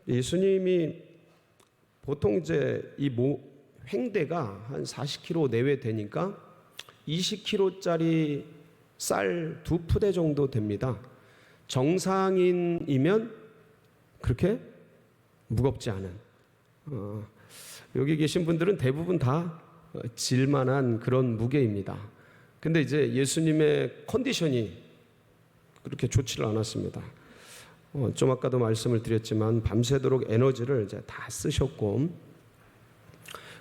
예수님이 보통 이제 이 횡대가 한 40kg 내외 되니까 20kg짜리 쌀 2푸대 정도 됩니다. 정상인이면 그렇게 무겁지 않은, 여기 계신 분들은 대부분 다 질만한 그런 무게입니다. 근데 이제 예수님의 컨디션이 그렇게 좋지를 않았습니다. 좀 아까도 말씀을 드렸지만 밤새도록 에너지를 이제 다 쓰셨고,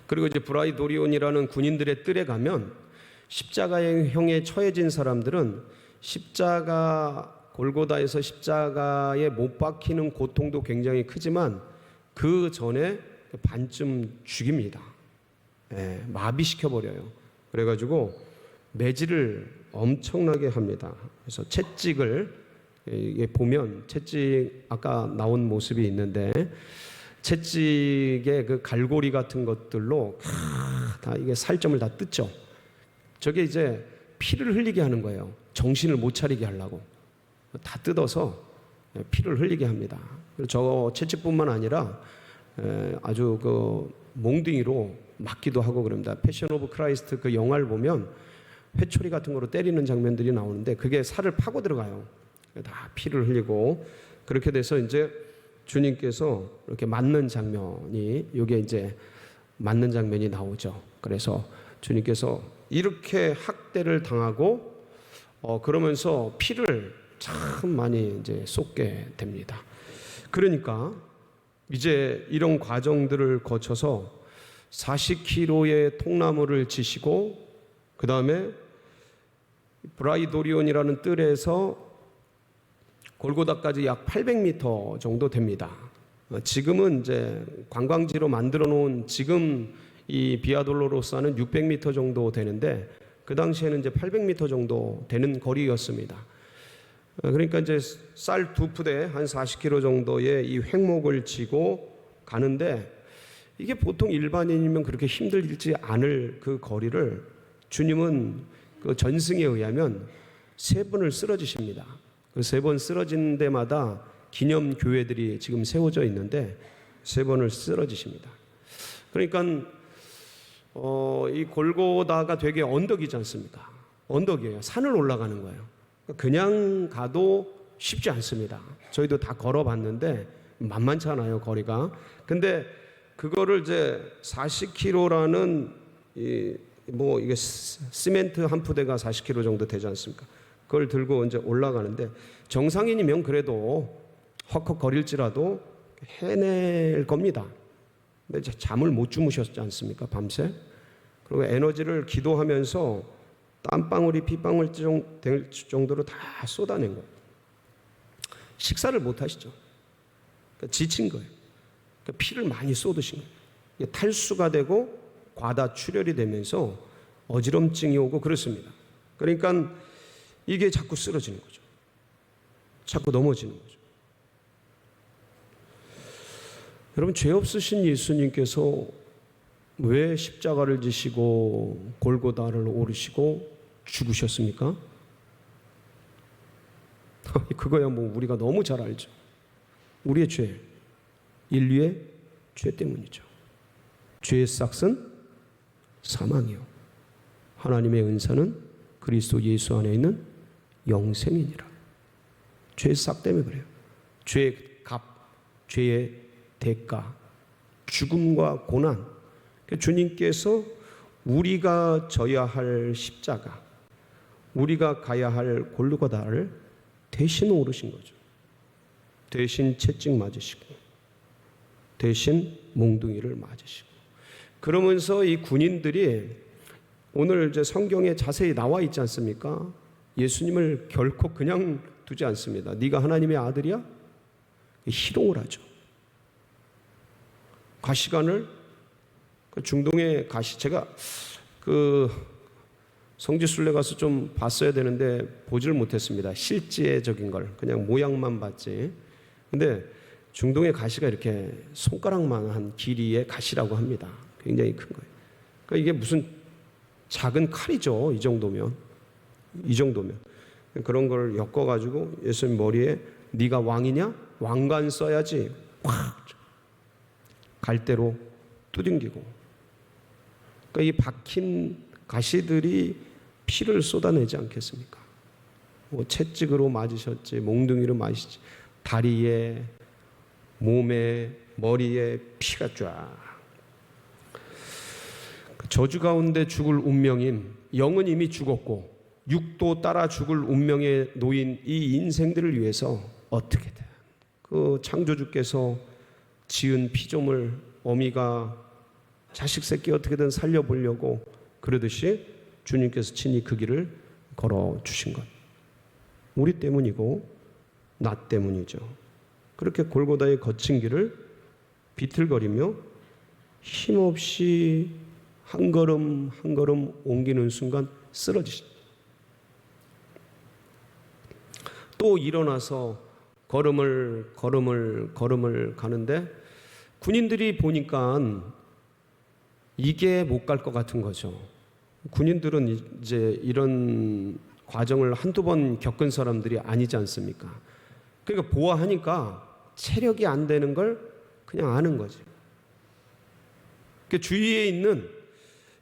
그리고 이제 브라이도리온이라는 군인들의 뜰에 가면 십자가의 형에 처해진 사람들은 골고다에서 십자가에 못 박히는 고통도 굉장히 크지만 그 전에 반쯤 죽입니다. 마비시켜버려요. 그래가지고 매질을 엄청나게 합니다. 그래서 채찍을 보면, 채찍 아까 나온 모습이 있는데 채찍의 그 갈고리 같은 것들로 다 이게 살점을 다 뜯죠. 저게 이제 피를 흘리게 하는 거예요. 정신을 못 차리게 하려고 다 뜯어서 피를 흘리게 합니다. 저 채찍뿐만 아니라 아주 그 몽둥이로 맞기도 하고 그럽니다. 패션 오브 크라이스트 그 영화를 보면 회초리 같은 거로 때리는 장면들이 나오는데 그게 살을 파고 들어가요. 다 피를 흘리고, 그렇게 돼서 이제 주님께서 이렇게 맞는 장면이, 이게 이제 맞는 장면이 나오죠. 그래서 주님께서 이렇게 학대를 당하고 그러면서 피를 참 많이 이제 쏟게 됩니다. 그러니까 이제 이런 과정들을 거쳐서 40kg의 통나무를 지시고, 그 다음에 브라이도리온이라는 뜰에서 골고다까지 약 800m 정도 됩니다. 지금은 이제 관광지로 만들어 놓은, 지금 이 비아돌로로사는 600m 정도 되는데 그 당시에는 이제 800m 정도 되는 거리였습니다. 그러니까 이제 쌀 2푸대 한 40kg 정도의 이 횡목을 지고 가는데, 이게 보통 일반인이면 그렇게 힘들지 않을 그 거리를 주님은 그 전승에 의하면 3번을 쓰러지십니다. 그 3번 쓰러진 데마다 기념 교회들이 지금 세워져 있는데 3번을 쓰러지십니다. 그러니까 이 골고다가 되게 언덕이지 않습니까? 언덕이에요. 산을 올라가는 거예요. 그냥 가도 쉽지 않습니다. 저희도 다 걸어봤는데 만만치 않아요, 거리가. 근데 그거를 이제 40kg라는 이게 시멘트 한 푸대가 40kg 정도 되지 않습니까? 그걸 들고 이제 올라가는데 정상인이면 그래도 헉헉거릴지라도 해낼 겁니다. 근데 잠을 못 주무셨지 않습니까? 밤새. 그리고 에너지를 기도하면서 땀방울이 핏방울 될 정도로 다 쏟아낸 거예요. 식사를 못 하시죠. 그러니까 지친 거예요. 그러니까 피를 많이 쏟으신 거예요. 탈수가 되고 과다 출혈이 되면서 어지럼증이 오고 그렇습니다. 그러니까 이게 자꾸 쓰러지는 거죠. 자꾸 넘어지는 거죠. 여러분, 죄 없으신 예수님께서 왜 십자가를 지시고 골고다를 오르시고 죽으셨습니까? 그거야 뭐 우리가 너무 잘 알죠. 우리의 죄, 인류의 죄 때문이죠. 죄의 싹은 사망이요, 하나님의 은사는 그리스도 예수 안에 있는 영생이니라. 죄의 싹 때문에 그래요. 죄의 값, 죄의 대가, 죽음과 고난. 주님께서 우리가 져야 할 십자가, 우리가 가야 할 골고다를 대신 오르신 거죠. 대신 채찍 맞으시고, 대신 몽둥이를 맞으시고. 그러면서 이 군인들이, 오늘 이제 성경에 자세히 나와 있지 않습니까? 예수님을 결코 그냥 두지 않습니다. 네가 하나님의 아들이야? 희롱을 하죠. 가시관을, 중동의 가시, 제가 그 성지순례 가서 좀 봤어야 되는데 보지를 못했습니다. 실제적인 걸 그냥 모양만 봤지. 근데 중동의 가시가 이렇게 손가락만한 길이의 가시라고 합니다. 굉장히 큰 거예요. 그러니까 이게 무슨 작은 칼이죠. 이 정도면 그런 걸 엮어가지고 예수님 머리에 네가 왕이냐? 왕관 써야지. 확 갈대로 두들기고, 그러니까 이 박힌 가시들이 피를 쏟아내지 않겠습니까? 뭐 채찍으로 맞으셨지, 몽둥이로 맞으셨지, 다리에, 몸에, 머리에 피가 쫙. 저주 가운데 죽을 운명인, 영은 이미 죽었고 육도 따라 죽을 운명에 놓인 이 인생들을 위해서 어떻게든 그 창조주께서 지은 피조물 어미가 자식 새끼 어떻게든 살려보려고 그러듯이 주님께서 친히 그 길을 걸어주신 것, 우리 때문이고 나 때문이죠. 그렇게 골고다의 거친 길을 비틀거리며 힘없이 한 걸음 한 걸음 옮기는 순간 쓰러지십니다. 또 일어나서 걸음을 가는데 군인들이 보니까 이게 못 갈 것 같은 거죠. 군인들은 이제 이런 과정을 한두 번 겪은 사람들이 아니지 않습니까? 그러니까 보아하니까 체력이 안 되는 걸 그냥 아는 거죠. 그 주위에 있는,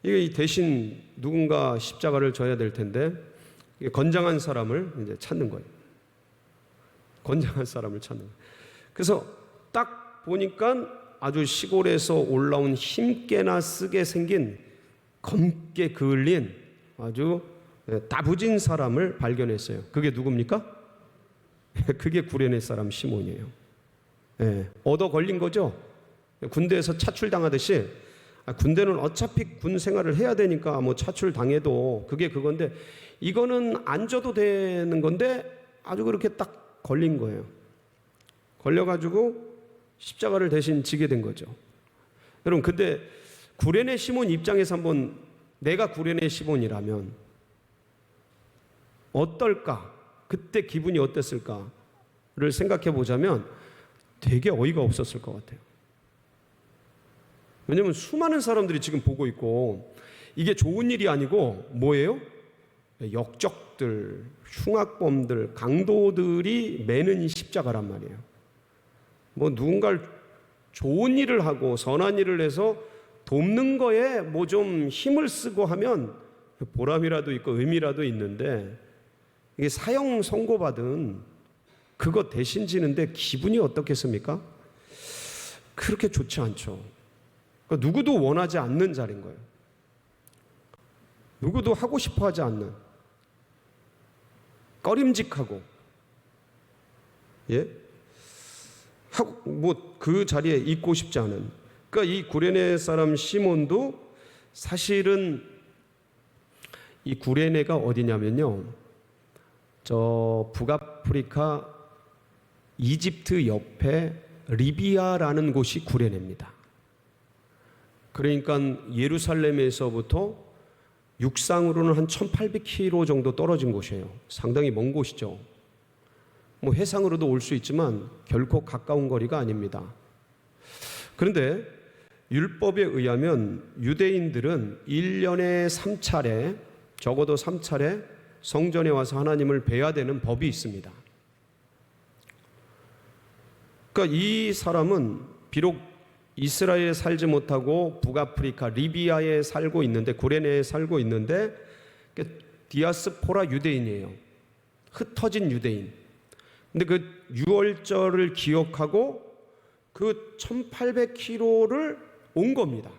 이게 대신 누군가 십자가를 져야 될 텐데 건장한 사람을 이제 찾는 거예요. 건장한 사람을 찾는 거예요. 그래서 딱 보니까 아주 시골에서 올라온 힘께나 쓰게 생긴 검게 그을린 아주 다부진 사람을 발견했어요. 그게 누굽니까? 그게 구레네 사람 시몬이에요. 얻어 걸린 거죠. 군대에서 차출당하듯이, 군대는 어차피 군 생활을 해야 되니까 뭐 차출당해도 그게 그건데, 이거는 안 져도 되는 건데 아주 그렇게 딱 걸린 거예요. 걸려가지고 십자가를 대신 지게 된 거죠. 여러분, 근데 구레네 시몬 입장에서 한번 내가 구레네 시몬이라면 어떨까? 그때 기분이 어땠을까를 생각해 보자면 되게 어이가 없었을 것 같아요. 왜냐하면 수많은 사람들이 지금 보고 있고 이게 좋은 일이 아니고 뭐예요? 역적들, 흉악범들, 강도들이 매는 십자가란 말이에요. 뭐 누군가를 좋은 일을 하고 선한 일을 해서 돕는 거에 뭐 좀 힘을 쓰고 하면 보람이라도 있고 의미라도 있는데, 이게 사형 선고받은 그거 대신 지는데 기분이 어떻겠습니까? 그렇게 좋지 않죠. 그러니까 누구도 원하지 않는 자리인 거예요. 누구도 하고 싶어 하지 않는, 꺼림직하고, 하고 뭐 그 자리에 있고 싶지 않은. 그러니까 이 구레네 사람 시몬도 사실은, 이 구레네가 어디냐면요, 저 북아프리카 이집트 옆에 리비아라는 곳이 구레네입니다. 그러니까 예루살렘에서부터 육상으로는 한 1800km 정도 떨어진 곳이에요. 상당히 먼 곳이죠. 뭐 해상으로도 올 수 있지만 결코 가까운 거리가 아닙니다. 그런데 율법에 의하면 유대인들은 1년에 3차례, 적어도 3차례 성전에 와서 하나님을 뵈야 되는 법이 있습니다. 그러니까 이 사람은 비록 이스라엘에 살지 못하고 북아프리카 리비아에 살고 있는데, 구레네에 살고 있는데 디아스포라 유대인이에요. 흩어진 유대인. 근데 그 유월절을 기억하고 그 1800km를 온 겁니다.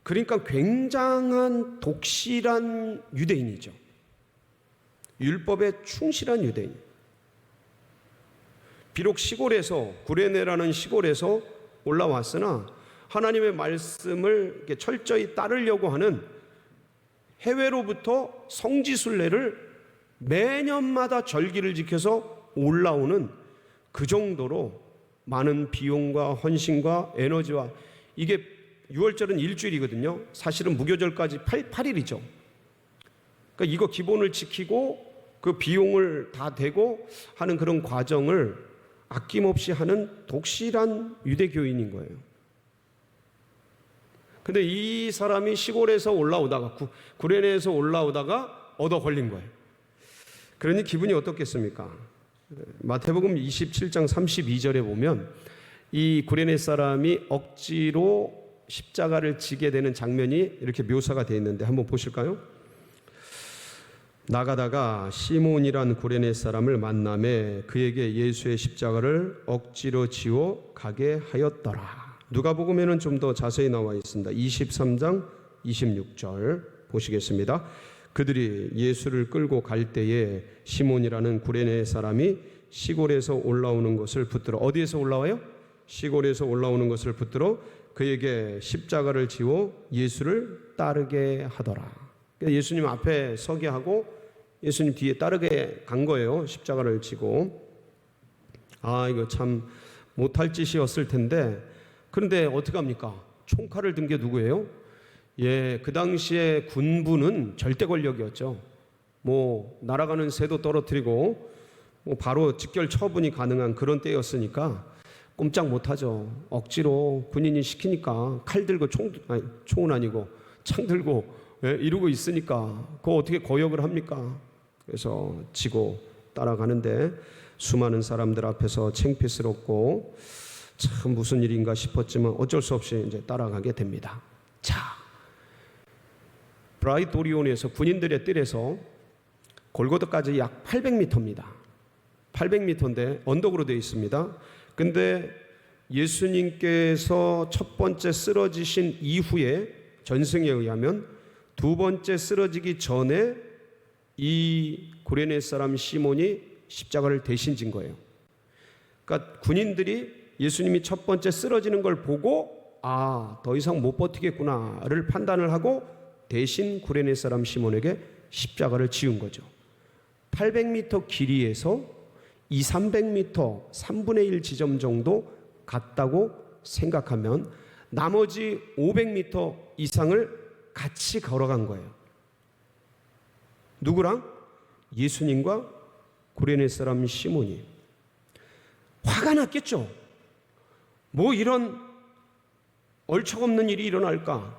그러니까 굉장한 독실한 유대인이죠. 율법에 충실한 유대인. 비록 시골에서, 구레네라는 시골에서 올라왔으나 하나님의 말씀을 이렇게 철저히 따르려고 하는, 해외로부터 성지순례를 매년마다 절기를 지켜서 올라오는, 그 정도로 많은 비용과 헌신과 에너지와, 이게 6월절은 일주일이거든요. 사실은 무교절까지 8일이죠. 그러니까 이거 기본을 지키고 그 비용을 다 대고 하는 그런 과정을 아낌없이 하는 독실한 유대교인인 거예요. 근데 이 사람이 시골에서 올라오다가, 구레네에서 올라오다가 얻어 걸린 거예요. 그러니 기분이 어떻겠습니까? 마태복음 27장 32절에 보면 이 구레네 사람이 억지로 십자가를 지게 되는 장면이 이렇게 묘사가 되어 있는데 한번 보실까요? 나가다가 시몬이란 구레네 사람을 만나매 그에게 예수의 십자가를 억지로 지워 가게 하였더라. 누가복음에는 좀 더 자세히 나와 있습니다. 23장 26절 보시겠습니다. 그들이 예수를 끌고 갈 때에 시몬이라는 구레네 사람이 시골에서 올라오는 것을 붙들어, 어디에서 올라와요? 시골에서 올라오는 것을 붙들어 그에게 십자가를 지워 예수를 따르게 하더라. 예수님 앞에 서게 하고 예수님 뒤에 따르게 간 거예요. 십자가를 지고. 이거 참 못할 짓이었을 텐데, 그런데 어떻게 합니까? 총칼을 든 게 누구예요? 그 당시에 군부는 절대 권력이었죠. 날아가는 새도 떨어뜨리고 바로 직결 처분이 가능한 그런 때였으니까 꼼짝 못하죠. 억지로 군인이 시키니까 칼 들고 총은 아니고 창 들고 이러고 있으니까 그거 어떻게 거역을 합니까? 그래서 지고 따라가는데 수많은 사람들 앞에서 창피스럽고 참 무슨 일인가 싶었지만 어쩔 수 없이 이제 따라가게 됩니다. 자, 브라이토리온에서 군인들의 뜰에서 골고다까지 약 800m입니다. 800m인데 언덕으로 되어 있습니다. 근데 예수님께서 첫 번째 쓰러지신 이후에 전승에 의하면 두 번째 쓰러지기 전에 이 구레네 사람 시몬이 십자가를 대신 진 거예요. 그러니까 군인들이 예수님이 첫 번째 쓰러지는 걸 보고 더 이상 못 버티겠구나를 판단을 하고 대신 구레네 사람 시몬에게 십자가를 지은 거죠. 800m 길이에서 200-300m 3분의 1 지점 정도 갔다고 생각하면 나머지 500m 이상을 같이 걸어간 거예요. 누구랑? 예수님과 구레네 사람 시몬이. 화가 났겠죠. 이런 얼척없는 일이 일어날까?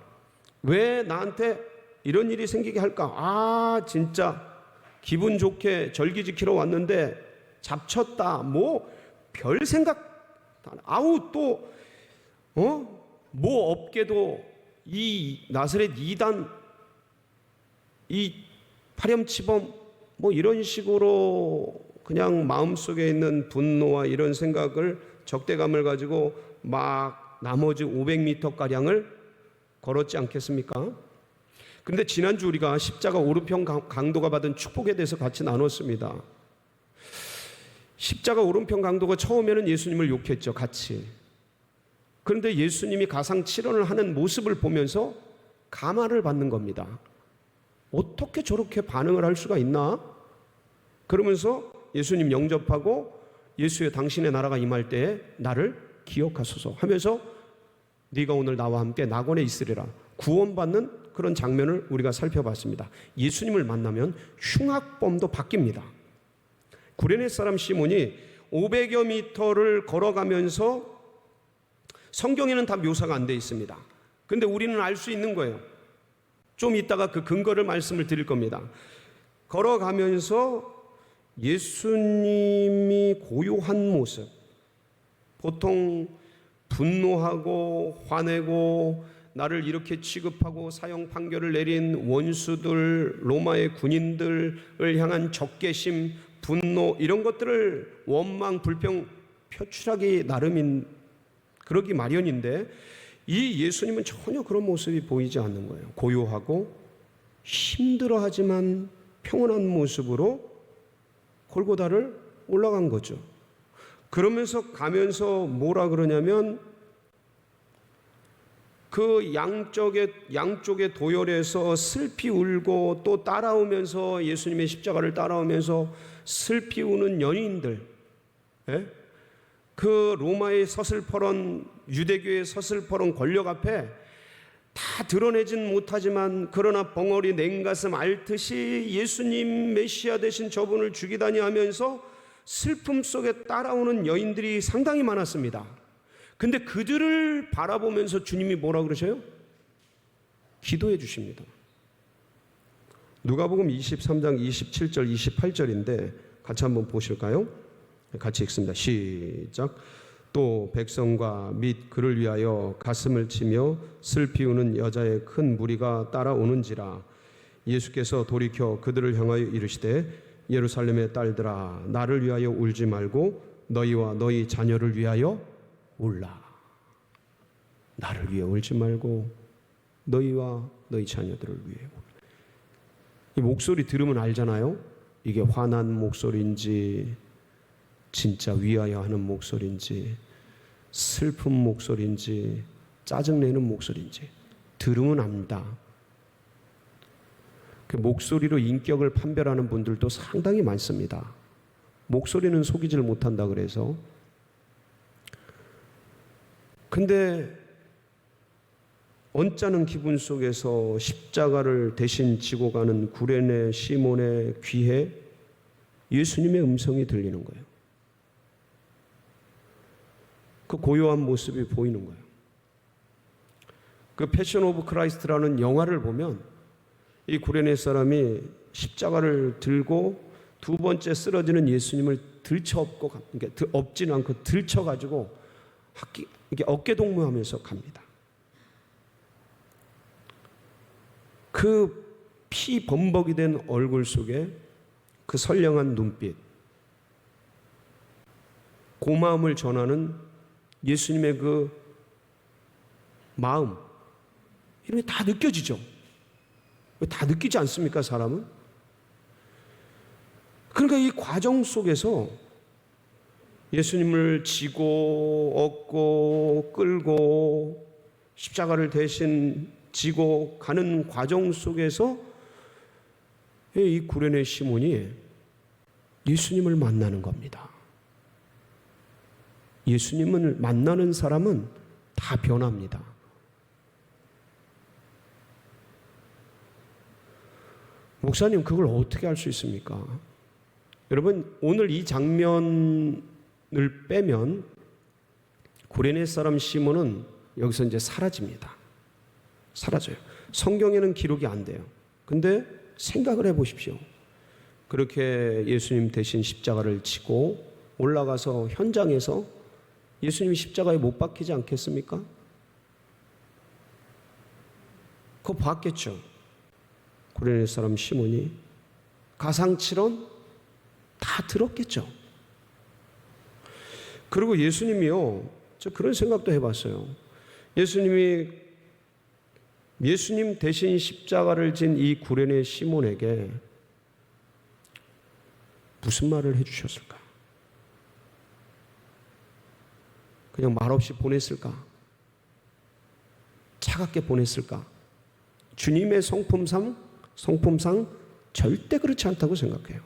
왜 나한테 이런 일이 생기게 할까? 진짜 기분 좋게 절기 지키러 왔는데 잡쳤다. 별 생각. 없게도 이 나사렛 이단, 이 파렴치범, 이런 식으로 그냥 마음속에 있는 분노와 이런 생각을 적대감을 가지고 막 나머지 500m가량을 걸었지 않겠습니까? 그런데 지난주 우리가 십자가 오른편 강도가 받은 축복에 대해서 같이 나눴습니다. 십자가 오른편 강도가 처음에는 예수님을 욕했죠, 같이. 그런데 예수님이 가상 7원을 하는 모습을 보면서 감화를 받는 겁니다. 어떻게 저렇게 반응을 할 수가 있나? 그러면서 예수님 영접하고 예수의 당신의 나라가 임할 때에 나를 기억하소서 하면서 네가 오늘 나와 함께 낙원에 있으리라 구원받는 그런 장면을 우리가 살펴봤습니다. 예수님을 만나면 흉악범도 바뀝니다. 구레네 사람 시몬이 500여 미터를 걸어가면서 성경에는 다 묘사가 안 돼 있습니다. 근데 우리는 알 수 있는 거예요. 좀 이따가 그 근거를 말씀을 드릴 겁니다. 걸어가면서 예수님이 고요한 모습, 보통 분노하고 화내고 나를 이렇게 취급하고 사형 판결을 내린 원수들, 로마의 군인들을 향한 적개심, 분노 이런 것들을 원망, 불평 표출하기 나름인 그러기 마련인데 이 예수님은 전혀 그런 모습이 보이지 않는 거예요. 고요하고 힘들어하지만 평온한 모습으로 골고다를 올라간 거죠. 그러면서 가면서 뭐라 그러냐면 그 양쪽의 도열에서 슬피 울고 또 따라오면서 예수님의 십자가를 따라오면서 슬피 우는 연인들, 그 로마의 서슬퍼런 유대교의 서슬퍼런 권력 앞에 다 드러내진 못하지만 그러나 벙어리 냉가슴 앓듯이 예수님 메시아 되신 저분을 죽이다니 하면서 슬픔 속에 따라오는 여인들이 상당히 많았습니다. 근데 그들을 바라보면서 주님이 뭐라 그러셔요? 기도해 주십니다. 누가복음 23장 27절 28절인데 같이 한번 보실까요? 같이 읽습니다. 시작. 또 백성과 및 그를 위하여 가슴을 치며 슬피 우는 여자의 큰 무리가 따라오는지라. 예수께서 돌이켜 그들을 향하여 이르시되 예루살렘의 딸들아 나를 위하여 울지 말고 너희와 너희 자녀를 위하여 울라. 나를 위해 울지 말고 너희와 너희 자녀들을 위해 울라. 이 목소리 들으면 알잖아요. 이게 화난 목소리인지 진짜 위하여 하는 목소리인지 슬픈 목소리인지 짜증내는 목소리인지 들으면 압니다. 그 목소리로 인격을 판별하는 분들도 상당히 많습니다. 목소리는 속이질 못한다 그래서. 근데 언짢은 기분 속에서 십자가를 대신 지고 가는 구레네 시몬의 귀에 예수님의 음성이 들리는 거예요. 그 고요한 모습이 보이는 거예요. 그 패션 오브 크라이스트라는 영화를 보면 이 구레네 사람이 십자가를 들고 두 번째 쓰러지는 예수님을 들쳐업고, 그러니까 엎지는 않고 들쳐가지고 이렇게 어깨동무하면서 갑니다. 그 피 범벅이 된 얼굴 속에 그 선량한 눈빛, 고마움을 전하는 예수님의 그 마음, 이런 게 다 느껴지죠. 다 느끼지 않습니까, 사람은? 그러니까 이 과정 속에서 예수님을 지고 업고 끌고 십자가를 대신 지고 가는 과정 속에서 이 구레네 시몬이 예수님을 만나는 겁니다. 예수님을 만나는 사람은 다 변합니다. 목사님, 그걸 어떻게 할 수 있습니까? 여러분, 오늘 이 장면을 빼면 구레네 사람 시몬은 여기서 이제 사라집니다. 사라져요. 성경에는 기록이 안 돼요. 근데 생각을 해보십시오. 그렇게 예수님 대신 십자가를 지고 올라가서 현장에서 예수님이 십자가에 못 박히지 않겠습니까? 그거 봤겠죠. 구레네 사람 시몬이 가상칠언 다 들었겠죠. 그리고 예수님이요, 저 그런 생각도 해봤어요. 예수님 대신 십자가를 진 이 구레네 시몬에게 무슨 말을 해주셨을까? 그냥 말없이 보냈을까? 차갑게 보냈을까? 주님의 성품상 절대 그렇지 않다고 생각해요.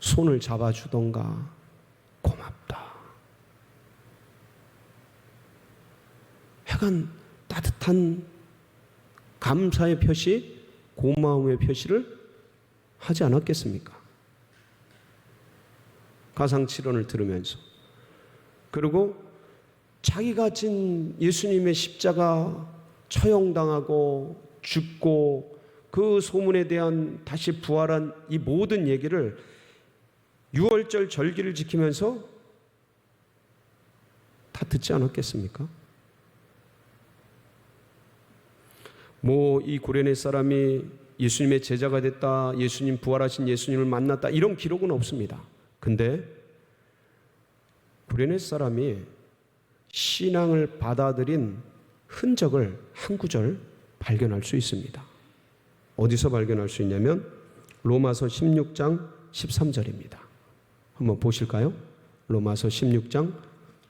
손을 잡아주던가, 고맙다. 약간 따뜻한 감사의 표시, 고마움의 표시를 하지 않았겠습니까? 가상칠언을 들으면서. 그리고 자기가 진 예수님의 십자가 처형당하고 죽고 그 소문에 대한 다시 부활한 이 모든 얘기를 6월절 절기를 지키면서 다 듣지 않았겠습니까? 이 구레네 사람이 예수님의 제자가 됐다, 예수님 부활하신 예수님을 만났다, 이런 기록은 없습니다. 근데 구레네 사람이 신앙을 받아들인 흔적을 한 구절 발견할 수 있습니다. 어디서 발견할 수 있냐면 로마서 16장 13절입니다. 한번 보실까요? 로마서 16장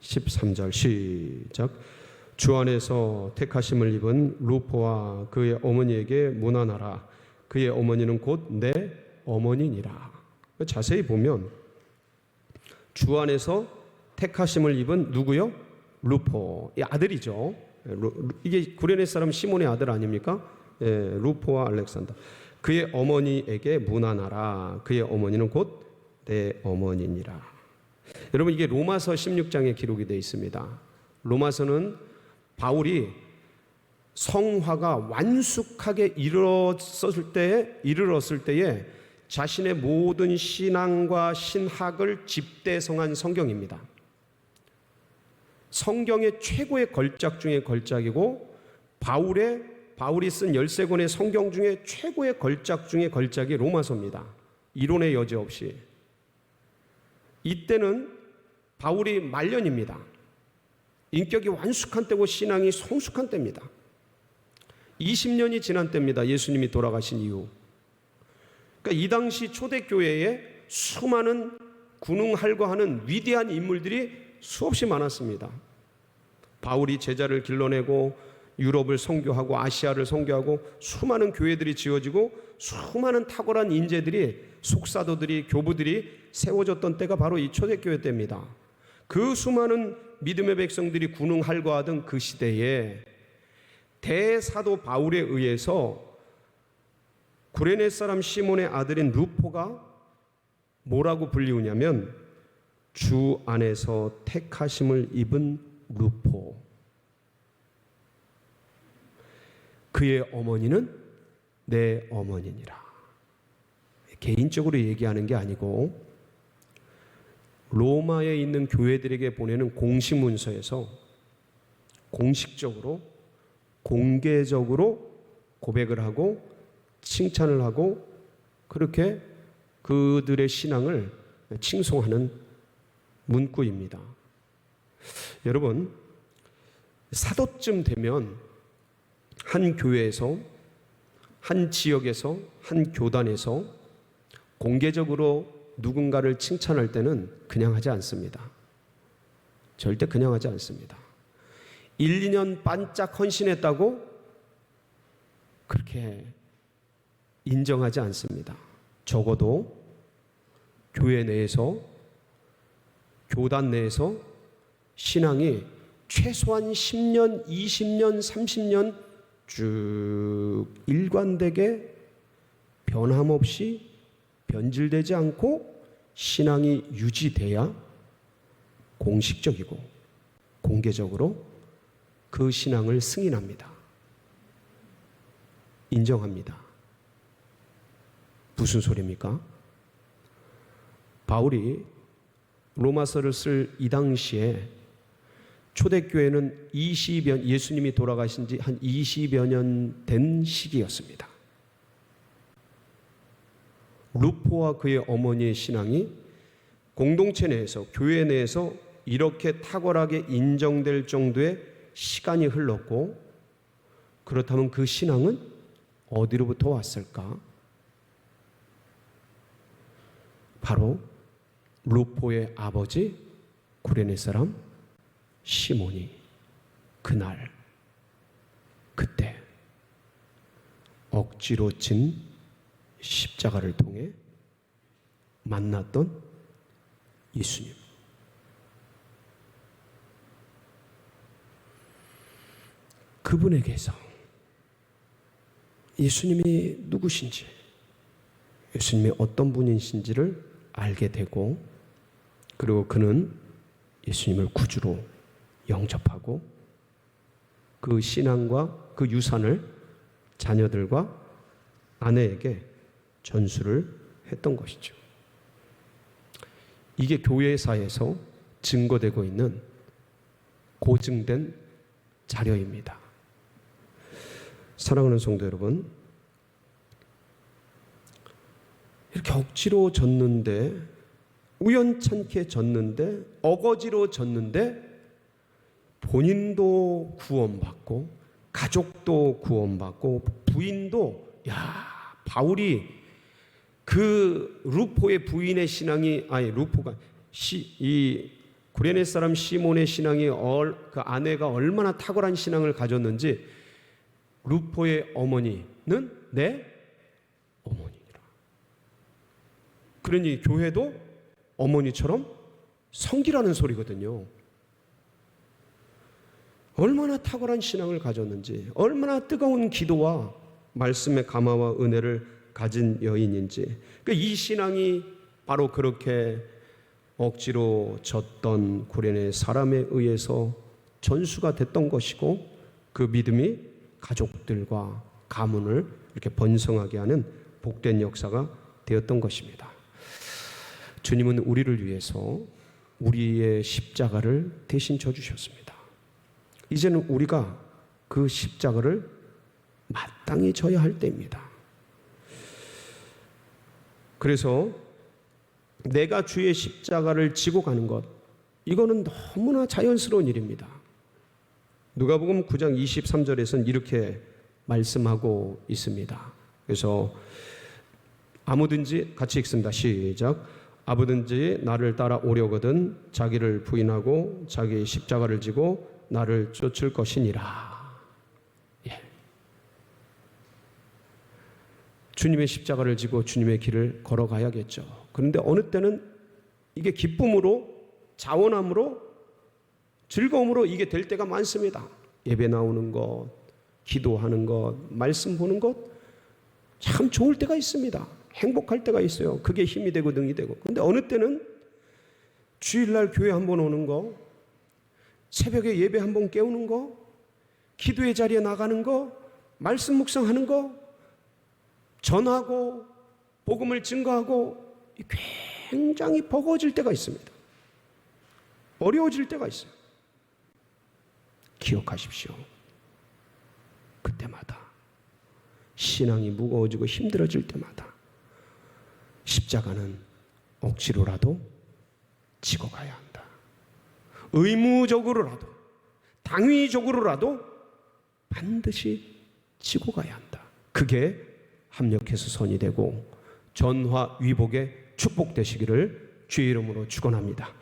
13절 시작. 주 안에서 택하심을 입은 루포와 그의 어머니에게 문안하라. 그의 어머니는 곧 내 어머니니라. 자세히 보면 주 안에서 택하심을 입은 누구요? 루포, 이 아들이죠. 이게 구레네 사람 시몬의 아들 아닙니까? 예, 루포와 알렉산더. 그의 어머니에게 문안하라. 그의 어머니는 곧 내 어머니니라. 여러분, 이게 로마서 16장에 기록이 되어 있습니다. 로마서는 바울이 성화가 완숙하게 이르렀을 때에 자신의 모든 신앙과 신학을 집대성한 성경입니다. 성경의 최고의 걸작 중의 걸작이고 바울이 쓴 13권의 성경 중에 최고의 걸작 중의 걸작이 로마서입니다. 이론의 여지 없이. 이때는 바울이 말년입니다. 인격이 완숙한 때고 신앙이 성숙한 때입니다. 20년이 지난 때입니다. 예수님이 돌아가신 이후. 그러니까 이 당시 초대교회에 수많은 군웅할거하는 위대한 인물들이 수없이 많았습니다. 바울이 제자를 길러내고 유럽을 선교하고 아시아를 선교하고 수많은 교회들이 지어지고 수많은 탁월한 인재들이 속사도들이 교부들이 세워졌던 때가 바로 이 초대교회 때입니다. 그 수많은 믿음의 백성들이 군웅할거하던 그 시대에 대사도 바울에 의해서 구레네 사람 시몬의 아들인 루포가 뭐라고 불리우냐면 주 안에서 택하심을 입은 루포. 그의 어머니는 내 어머니니라. 개인적으로 얘기하는 게 아니고 로마에 있는 교회들에게 보내는 공식문서에서 공식적으로 공개적으로 고백을 하고 칭찬을 하고 그렇게 그들의 신앙을 칭송하는 문구입니다. 여러분, 사도쯤 되면 한 교회에서, 한 지역에서, 한 교단에서 공개적으로 누군가를 칭찬할 때는 그냥 하지 않습니다. 절대 그냥 하지 않습니다. 1, 2년 반짝 헌신했다고 그렇게 인정하지 않습니다. 적어도 교회 내에서, 교단 내에서 신앙이 최소한 10년, 20년, 30년 쭉 일관되게 변함없이 변질되지 않고 신앙이 유지돼야 공식적이고 공개적으로 그 신앙을 승인합니다. 인정합니다. 무슨 소리입니까? 바울이 로마서를 쓸 이 당시에 초대교회는 예수님이 돌아가신 지 한 20여 년 된 시기였습니다. 루포와 그의 어머니의 신앙이 공동체 내에서, 교회 내에서 이렇게 탁월하게 인정될 정도의 시간이 흘렀고, 그렇다면 그 신앙은 어디로부터 왔을까? 바로 루포의 아버지 구레네 사람 시몬이 그때 억지로 진 십자가를 통해 만났던 예수님. 그분에게서 예수님이 누구신지, 예수님이 어떤 분이신지를 알게 되고, 그리고 그는 예수님을 구주로 영접하고 그 신앙과 그 유산을 자녀들과 아내에게 전수를 했던 것이죠. 이게 교회사에서 증거되고 있는 고증된 자료입니다. 사랑하는 성도 여러분, 이렇게 억지로 졌는데, 우연찮게 졌는데, 어거지로 졌는데, 본인도 구원받고 가족도 구원받고 부인도, 바울이 그 루포의 부인의 신앙이, 이 구레네 사람 시몬의 신앙이, 그 아내가 얼마나 탁월한 신앙을 가졌는지, 루포의 어머니는 내 어머니라. 그러니 교회도 어머니처럼 섬기라는 소리거든요. 얼마나 탁월한 신앙을 가졌는지, 얼마나 뜨거운 기도와 말씀의 감화와 은혜를 가진 여인인지, 이 신앙이 바로 그렇게 억지로 졌던 구레네 사람에 의해서 전수가 됐던 것이고, 그 믿음이 가족들과 가문을 이렇게 번성하게 하는 복된 역사가 되었던 것입니다. 주님은 우리를 위해서 우리의 십자가를 대신 져주셨습니다. 이제는 우리가 그 십자가를 마땅히 져야 할 때입니다. 그래서 내가 주의 십자가를 지고 가는 것, 이거는 너무나 자연스러운 일입니다. 누가복음 9장 23절에서는 이렇게 말씀하고 있습니다. 그래서 아무든지, 같이 읽습니다. 시작. 아무든지 나를 따라 오려거든 자기를 부인하고 자기 십자가를 지고 나를 쫓을 것이니라. 예. 주님의 십자가를 지고 주님의 길을 걸어가야겠죠. 그런데 어느 때는 이게 기쁨으로, 자원함으로, 즐거움으로 이게 될 때가 많습니다. 예배 나오는 것, 기도하는 것, 말씀 보는 것 참 좋을 때가 있습니다. 행복할 때가 있어요. 그게 힘이 되고 능이 되고. 그런데 어느 때는 주일날 교회 한번 오는 거, 새벽에 예배 한번 깨우는 거, 기도의 자리에 나가는 거, 말씀 묵상하는 거, 전하고 복음을 증거하고 굉장히 버거워질 때가 있습니다. 어려워질 때가 있어요. 기억하십시오. 그때마다 신앙이 무거워지고 힘들어질 때마다 십자가는 억지로라도 지고 가야 한다. 의무적으로라도, 당위적으로라도 반드시 지고 가야 한다. 그게 합력해서 선이 되고 전화위복의 축복되시기를 주의 이름으로 축원합니다.